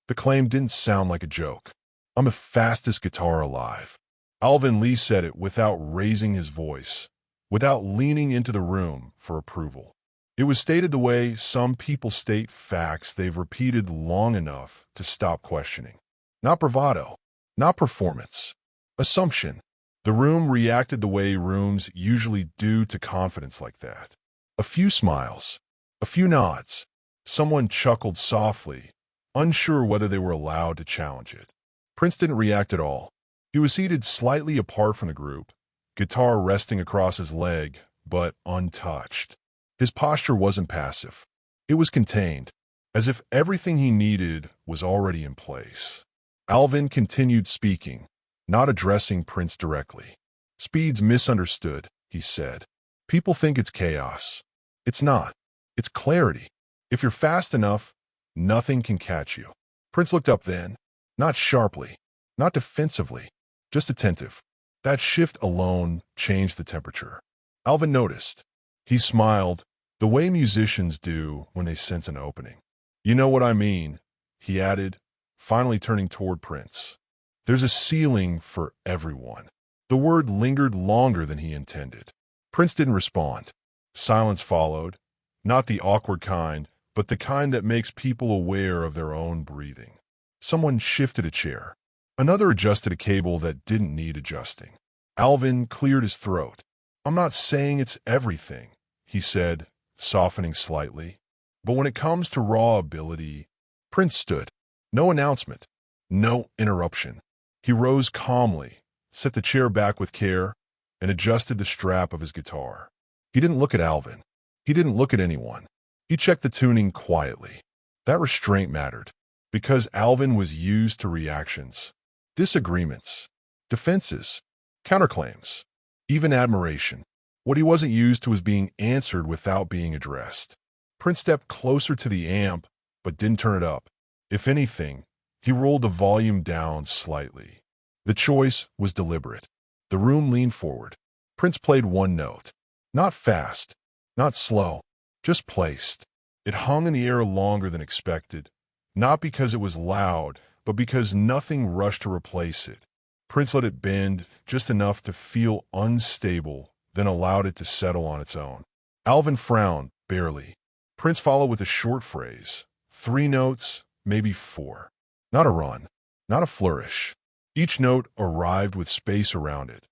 The claim didn't sound like a joke. "I'm the fastest guitar alive." Alvin Lee said it without raising his voice, without leaning into the room for approval. It was stated the way some people state facts they've repeated long enough to stop questioning. Not bravado, not performance. Assumption. The room reacted the way rooms usually do to confidence like that. A few smiles, a few nods. Someone chuckled softly, unsure whether they were allowed to challenge it. Prince didn't react at all. He was seated slightly apart from the group, guitar resting across his leg, but untouched. His posture wasn't passive. It was contained, as if everything he needed was already in place. Alvin continued speaking, not addressing Prince directly. "Speed's misunderstood," he said. "People think it's chaos. It's not. It's clarity. If you're fast enough, nothing can catch you." Prince looked up then, not sharply, not defensively, just attentive. That shift alone changed the temperature. Alvin noticed. He smiled, the way musicians do when they sense an opening. "You know what I mean," he added, finally turning toward Prince. "There's a ceiling for everyone." The word lingered longer than he intended. Prince didn't respond. Silence followed, not the awkward kind, but the kind that makes people aware of their own breathing. Someone shifted a chair. Another adjusted a cable that didn't need adjusting. Alvin cleared his throat. "I'm not saying it's everything," he said, softening slightly. "But when it comes to raw ability..." Prince stood. No announcement. No interruption. He rose calmly, set the chair back with care, and adjusted the strap of his guitar. He didn't look at Alvin. He didn't look at anyone. He checked the tuning quietly. That restraint mattered, because Alvin was used to reactions, disagreements, defenses, counterclaims, even admiration. What he wasn't used to was being answered without being addressed. Prince stepped closer to the amp, but didn't turn it up. If anything, he rolled the volume down slightly. The choice was deliberate. The room leaned forward. Prince played one note. Not fast, not slow, just placed. It hung in the air longer than expected, not because it was loud, but because nothing rushed to replace it. Prince let it bend just enough to feel unstable, then allowed it to settle on its own. Alvin frowned, barely. Prince followed with a short phrase. 3 notes, maybe 4. Not a run, not a flourish. Each note arrived with space around it,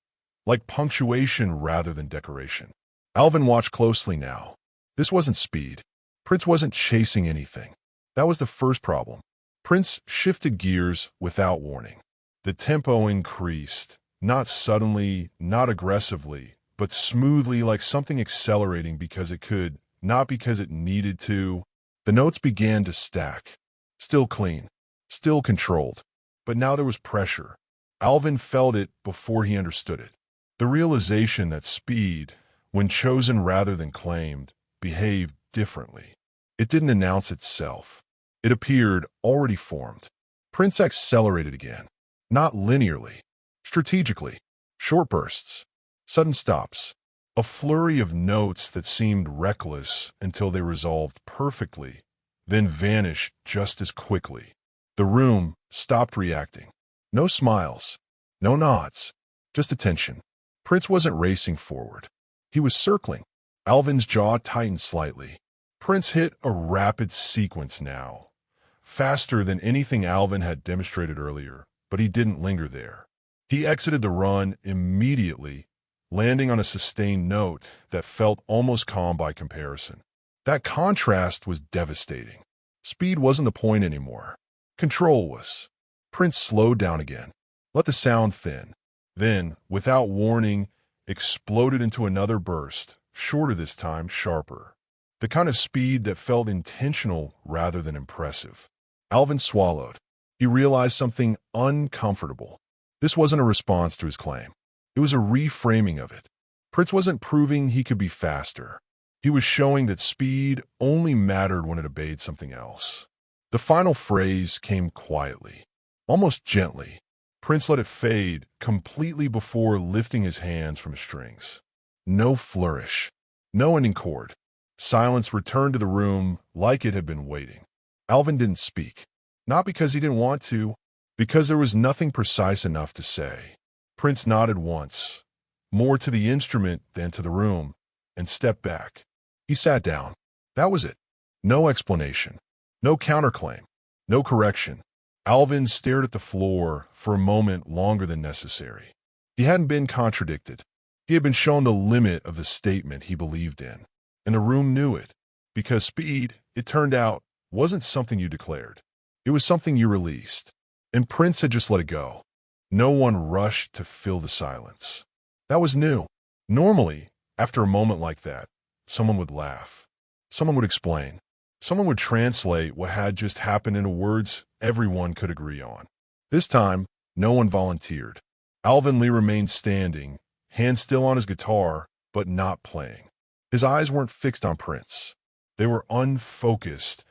like punctuation rather than decoration. Alvin watched closely now. This wasn't speed. Prince wasn't chasing anything. That was the first problem. Prince shifted gears without warning. The tempo increased, not suddenly, not aggressively, but smoothly, like something accelerating because it could, not because it needed to. The notes began to stack. Still clean, still controlled. But now there was pressure. Alvin felt it before he understood it. The realization that speed, when chosen rather than claimed, behaved differently. It didn't announce itself. It appeared already formed. Prince accelerated again. Not linearly, strategically. Short bursts, sudden stops. A flurry of notes that seemed reckless until they resolved perfectly, then vanished just as quickly. The room stopped reacting. No smiles, no nods, just attention. Prince wasn't racing forward. He was circling. Alvin's jaw tightened slightly. Prince hit a rapid sequence now, faster than anything Alvin had demonstrated earlier, but he didn't linger there. He exited the run immediately, landing on a sustained note that felt almost calm by comparison. That contrast was devastating. Speed wasn't the point anymore. Control was. Prince slowed down again, let the sound thin, then, without warning, exploded into another burst, shorter this time, sharper. The kind of speed that felt intentional rather than impressive. Alvin swallowed. He realized something uncomfortable. This wasn't a response to his claim. It was a reframing of it. Prince wasn't proving he could be faster. He was showing that speed only mattered when it obeyed something else. The final phrase came quietly, almost gently. Prince let it fade completely before lifting his hands from his strings. No flourish, no ending chord. Silence returned to the room like it had been waiting. Alvin didn't speak. Not because he didn't want to, because there was nothing precise enough to say. Prince nodded once, more to the instrument than to the room, and stepped back. He sat down. That was it. No explanation. No counterclaim. No correction. Alvin stared at the floor for a moment longer than necessary. He hadn't been contradicted. He had been shown the limit of the statement he believed in, and the room knew it, because speed, it turned out, wasn't something you declared. It was something you released, and Prince had just let it go. No one rushed to fill the silence. That was new. Normally, after a moment like that, someone would laugh. Someone would explain. Someone would translate what had just happened into words everyone could agree on. This time, no one volunteered. Alvin Lee remained standing, hand still on his guitar, but not playing. His eyes weren't fixed on Prince. They were unfocused,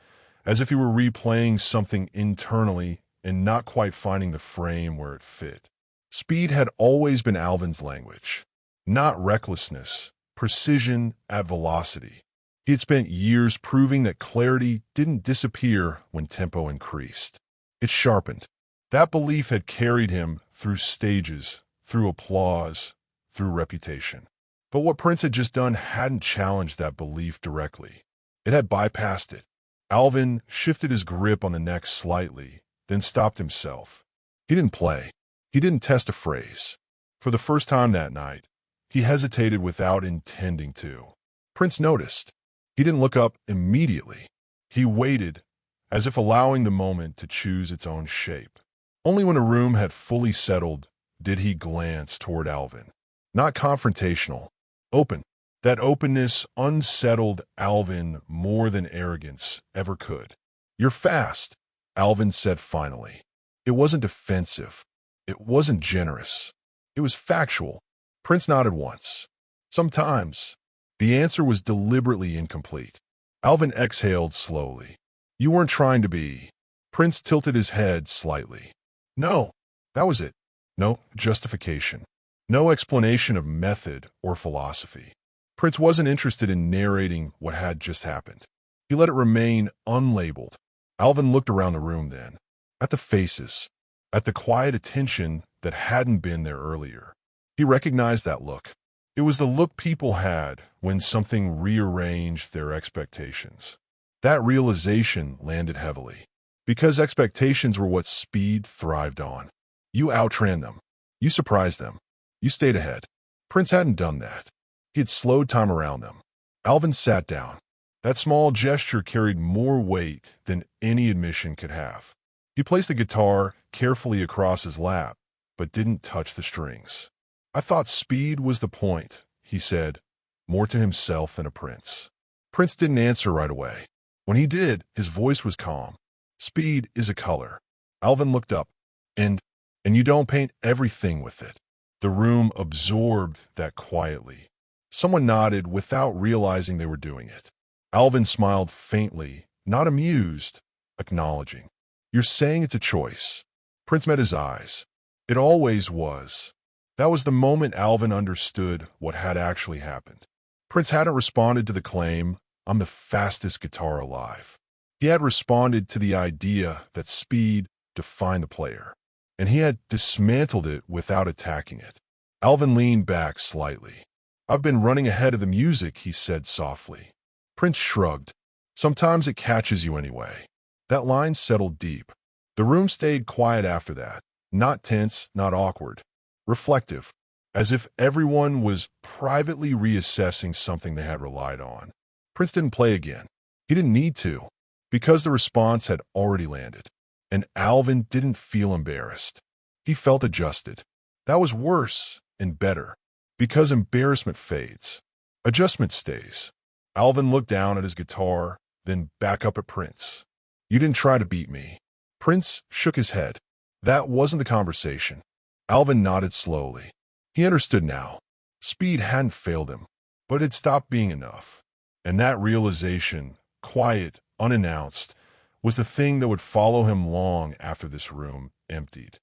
as if he were replaying something internally and not quite finding the frame where it fit. Speed had always been Alvin's language. Not recklessness, precision at velocity. He had spent years proving that clarity didn't disappear when tempo increased. It sharpened. That belief had carried him through stages, through applause, through reputation. But what Prince had just done hadn't challenged that belief directly. It had bypassed it. Alvin shifted his grip on the neck slightly, then stopped himself. He didn't play. He didn't test a phrase. For the first time that night, he hesitated without intending to. Prince noticed. He didn't look up immediately. He waited, as if allowing the moment to choose its own shape. Only when the room had fully settled did he glance toward Alvin. Not confrontational. Open. That openness unsettled Alvin more than arrogance ever could. "You're fast," Alvin said finally. It wasn't defensive. It wasn't generous. It was factual. Prince nodded once. Sometimes. The answer was deliberately incomplete. Alvin exhaled slowly. "You weren't trying to be." Prince tilted his head slightly. "No." That was it. No justification. No explanation of method or philosophy. Prince wasn't interested in narrating what had just happened. He let it remain unlabeled. Alvin looked around the room then, at the faces, at the quiet attention that hadn't been there earlier. He recognized that look. It was the look people had when something rearranged their expectations. That realization landed heavily, because expectations were what speed thrived on. You outran them. You surprised them. You stayed ahead. Prince hadn't done that. He had slowed time around them. Alvin sat down. That small gesture carried more weight than any admission could have. He placed the guitar carefully across his lap, but didn't touch the strings. "I thought speed was the point," he said, more to himself than a Prince. Prince didn't answer right away. When he did, his voice was calm. "Speed is a color." Alvin looked up. And you don't paint everything with it." The room absorbed that quietly. Someone nodded without realizing they were doing it. Alvin smiled faintly, not amused, acknowledging. "You're saying it's a choice." Prince met his eyes. It always was. That was the moment Alvin understood what had actually happened. Prince hadn't responded to the claim, "I'm the fastest guitar alive." He had responded to the idea that speed defined the player, and he had dismantled it without attacking it. Alvin leaned back slightly. "I've been running ahead of the music," he said softly. Prince shrugged. "Sometimes it catches you anyway." That line settled deep. The room stayed quiet after that, not tense, not awkward. Reflective, as if everyone was privately reassessing something they had relied on. Prince didn't play again. He didn't need to, because the response had already landed. And Alvin didn't feel embarrassed. He felt adjusted. That was worse and better, because embarrassment fades. Adjustment stays. Alvin looked down at his guitar, then back up at Prince. "You didn't try to beat me." Prince shook his head. That wasn't the conversation. Alvin nodded slowly. He understood now. Speed hadn't failed him, but it stopped being enough. And that realization, quiet, unannounced, was the thing that would follow him long after this room emptied.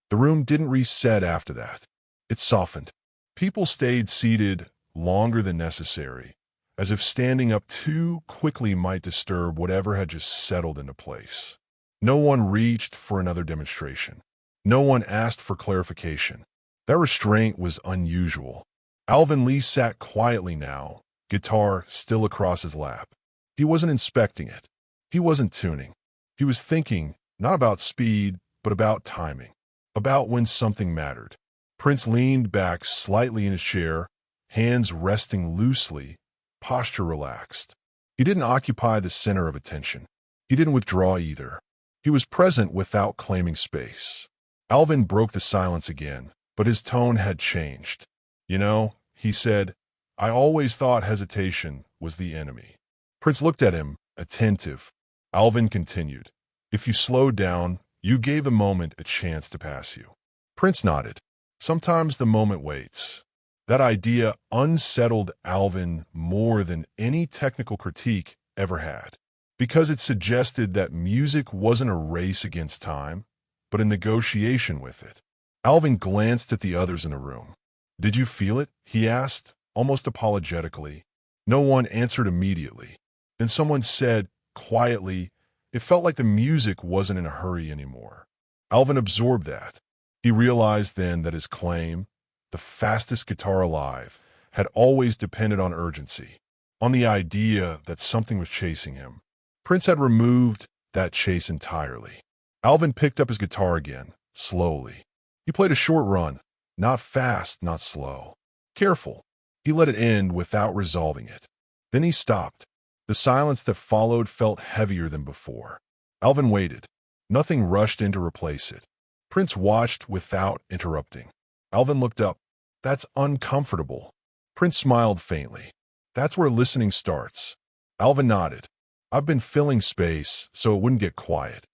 The room didn't reset after that. It softened. People stayed seated longer than necessary, as if standing up too quickly might disturb whatever had just settled into place. No one reached for another demonstration. No one asked for clarification. That restraint was unusual. Alvin Lee sat quietly now, guitar still across his lap. He wasn't inspecting it. He wasn't tuning. He was thinking, not about speed, but about timing. About when something mattered. Prince leaned back slightly in his chair, hands resting loosely, posture relaxed. He didn't occupy the center of attention. He didn't withdraw either. He was present without claiming space. Alvin broke the silence again, but his tone had changed. You know, he said, I always thought hesitation was the enemy. Prince looked at him, attentive. Alvin continued, if you slowed down, you gave the moment a chance to pass you. Prince nodded. Sometimes the moment waits. That idea unsettled Alvin more than any technical critique ever had, because it suggested that music wasn't a race against time, but a negotiation with it. Alvin glanced at the others in the room. Did you feel it? He asked, almost apologetically. No one answered immediately. Then someone said, quietly, it felt like the music wasn't in a hurry anymore. Alvin absorbed that. He realized then that his claim, the fastest guitar alive, had always depended on urgency, on the idea that something was chasing him. Prince had removed that chase entirely. Alvin picked up his guitar again, slowly. He played a short run, not fast, not slow. Careful. He let it end without resolving it. Then he stopped. The silence that followed felt heavier than before. Alvin waited. Nothing rushed in to replace it. Prince watched without interrupting. Alvin looked up. That's uncomfortable. Prince smiled faintly. That's where listening starts. Alvin nodded. I've been filling space so it wouldn't get quiet.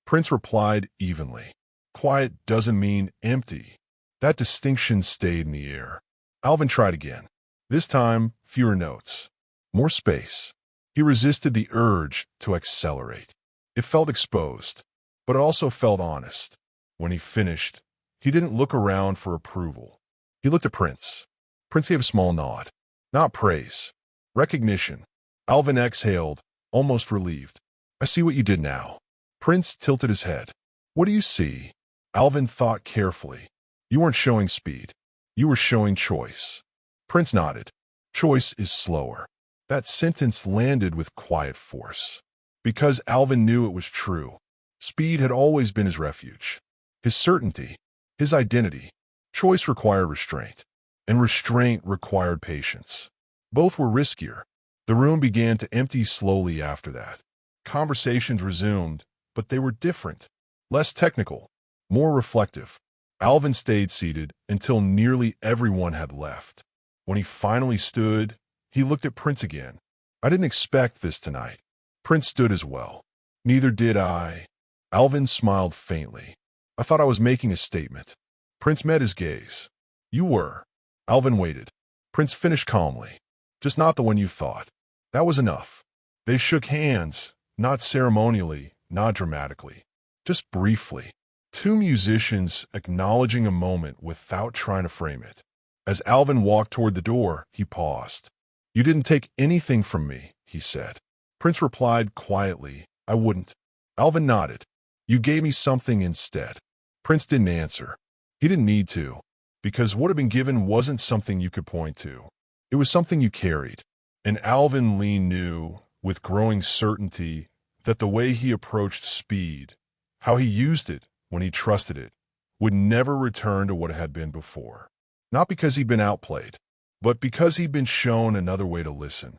Prince replied evenly. Quiet doesn't mean empty. That distinction stayed in the air. Alvin tried again. This time, fewer notes. More space. He resisted the urge to accelerate. It felt exposed, but it also felt honest. When he finished, he didn't look around for approval. He looked at Prince. Prince gave a small nod. Not praise. Recognition. Alvin exhaled, almost relieved. I see what you did now. Prince tilted his head. What do you see? Alvin thought carefully. You weren't showing speed. You were showing choice. Prince nodded. Choice is slower. That sentence landed with quiet force. Because Alvin knew it was true. Speed had always been his refuge. His certainty. His identity. Choice required restraint. And restraint required patience. Both were riskier. The room began to empty slowly after that. Conversations resumed, but they were different. Less technical. More reflective. Alvin stayed seated until nearly everyone had left. When he finally stood, he looked at Prince again. I didn't expect this tonight. Prince stood as well. Neither did I. Alvin smiled faintly. I thought I was making a statement. Prince met his gaze. You were. Alvin waited. Prince finished calmly. Just not the one you thought. That was enough. They shook hands, not ceremonially, not dramatically. Just briefly. Two musicians acknowledging a moment without trying to frame it. As Alvin walked toward the door, he paused. You didn't take anything from me, he said. Prince replied quietly, I wouldn't. Alvin nodded. You gave me something instead. Prince didn't answer. He didn't need to, because what had been given wasn't something you could point to. It was something you carried. And Alvin Lee knew, with growing certainty, that the way he approached speed, how he used it when he trusted it, would never return to what it had been before. Not because he'd been outplayed, but because he'd been shown another way to listen.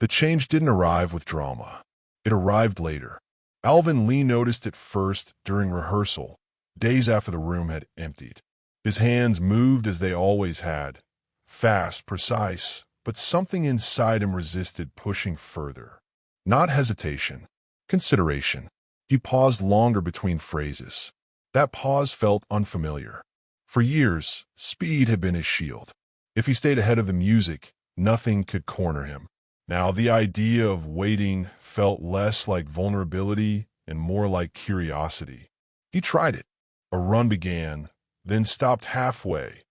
The change didn't arrive with drama. It arrived later. Alvin Lee noticed it first during rehearsal, days after the room had emptied. His hands moved as they always had, fast, precise, but something inside him resisted pushing further. Not hesitation, consideration. He paused longer between phrases. That pause felt unfamiliar. For years, speed had been his shield. If he stayed ahead of the music, nothing could corner him. Now the idea of waiting felt less like vulnerability and more like curiosity. He tried it. A run began, then stopped halfway,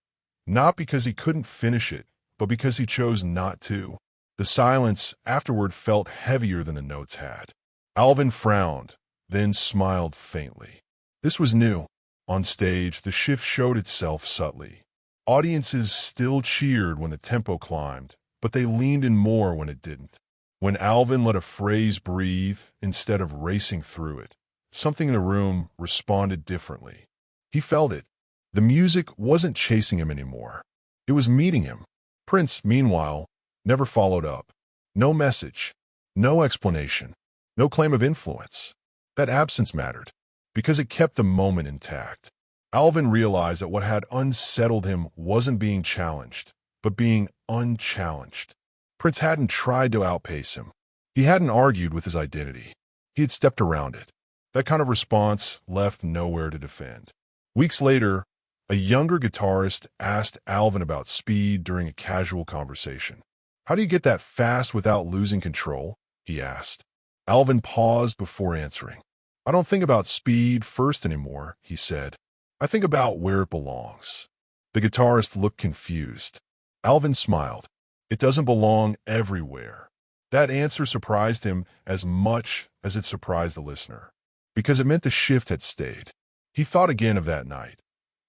not because he couldn't finish it, but because he chose not to. The silence afterward felt heavier than the notes had. Alvin frowned, then smiled faintly. This was new. On stage, the shift showed itself subtly. Audiences still cheered when the tempo climbed, but they leaned in more when it didn't. When Alvin let a phrase breathe instead of racing through it, something in the room responded differently. He felt it. The music wasn't chasing him anymore. It was meeting him. Prince, meanwhile, never followed up. No message, no explanation, no claim of influence. That absence mattered, because it kept the moment intact. Alvin realized that what had unsettled him wasn't being challenged, but being unchallenged. Prince hadn't tried to outpace him. He hadn't argued with his identity. He had stepped around it. That kind of response left nowhere to defend. Weeks later, a younger guitarist asked Alvin about speed during a casual conversation. "How do you get that fast without losing control?" he asked. Alvin paused before answering. "I don't think about speed first anymore," he said. "I think about where it belongs." The guitarist looked confused. Alvin smiled. "It doesn't belong everywhere." That answer surprised him as much as it surprised the listener, because it meant the shift had stayed. He thought again of that night,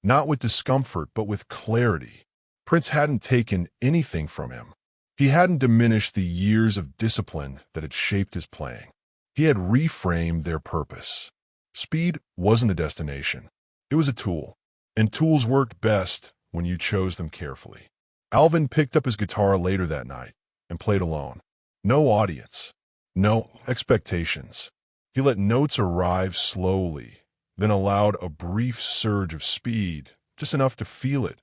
not with discomfort, but with clarity. Prince hadn't taken anything from him. He hadn't diminished the years of discipline that had shaped his playing. He had reframed their purpose. Speed wasn't the destination. It was a tool, and tools worked best when you chose them carefully. Alvin picked up his guitar later that night and played alone. No audience, no expectations. He let notes arrive slowly, then allowed a brief surge of speed, just enough to feel it,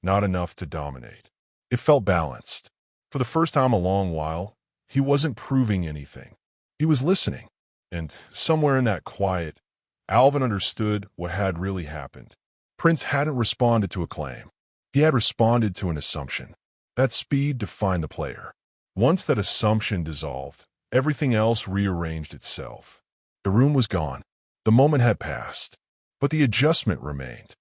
not enough to dominate. It felt balanced. For the first time in a long while, he wasn't proving anything. He was listening, and somewhere in that quiet, Alvin understood what had really happened. Prince hadn't responded to a claim. He had responded to an assumption. That speed defined the player. Once that assumption dissolved, everything else rearranged itself. The room was gone. The moment had passed, but the adjustment remained.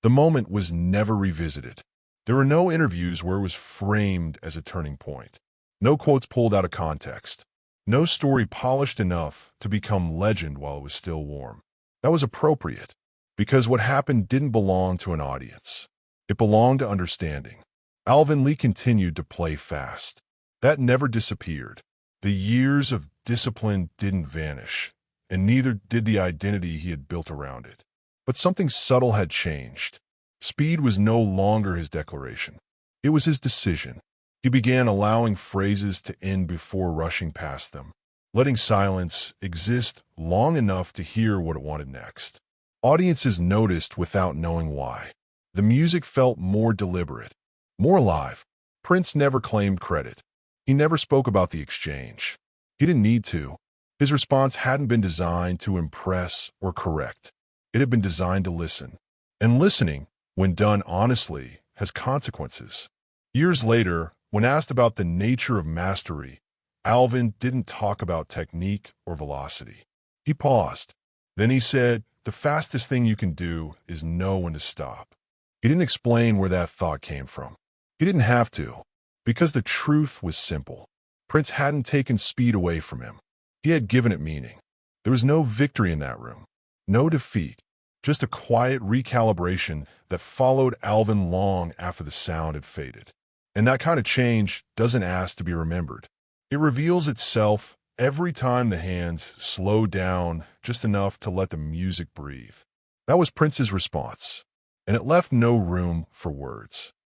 The moment was never revisited. There were no interviews where it was framed as a turning point. No quotes pulled out of context. No story polished enough to become legend while it was still warm. That was appropriate, because what happened didn't belong to an audience. It belonged to understanding. Alvin Lee continued to play fast. That never disappeared. The years of discipline didn't vanish, and neither did the identity he had built around it. But something subtle had changed. Speed was no longer his declaration. It was his decision. He began allowing phrases to end before rushing past them, letting silence exist long enough to hear what it wanted next. Audiences noticed without knowing why. The music felt more deliberate, more alive. Prince never claimed credit. He never spoke about the exchange. He didn't need to. His response hadn't been designed to impress or correct. It had been designed to listen. And listening, when done honestly, has consequences. Years later, when asked about the nature of mastery, Alvin didn't talk about technique or velocity. He paused. Then he said, "The fastest thing you can do is know when to stop." He didn't explain where that thought came from. He didn't have to, because the truth was simple. Prince hadn't taken speed away from him. He had given it meaning. There was no victory in that room, no defeat, just a quiet recalibration that followed Alvin long after the sound had faded. And that kind of change doesn't ask to be remembered. It reveals itself every time the hands slow down just enough to let the music breathe. That was Prince's response, and it left no room for words.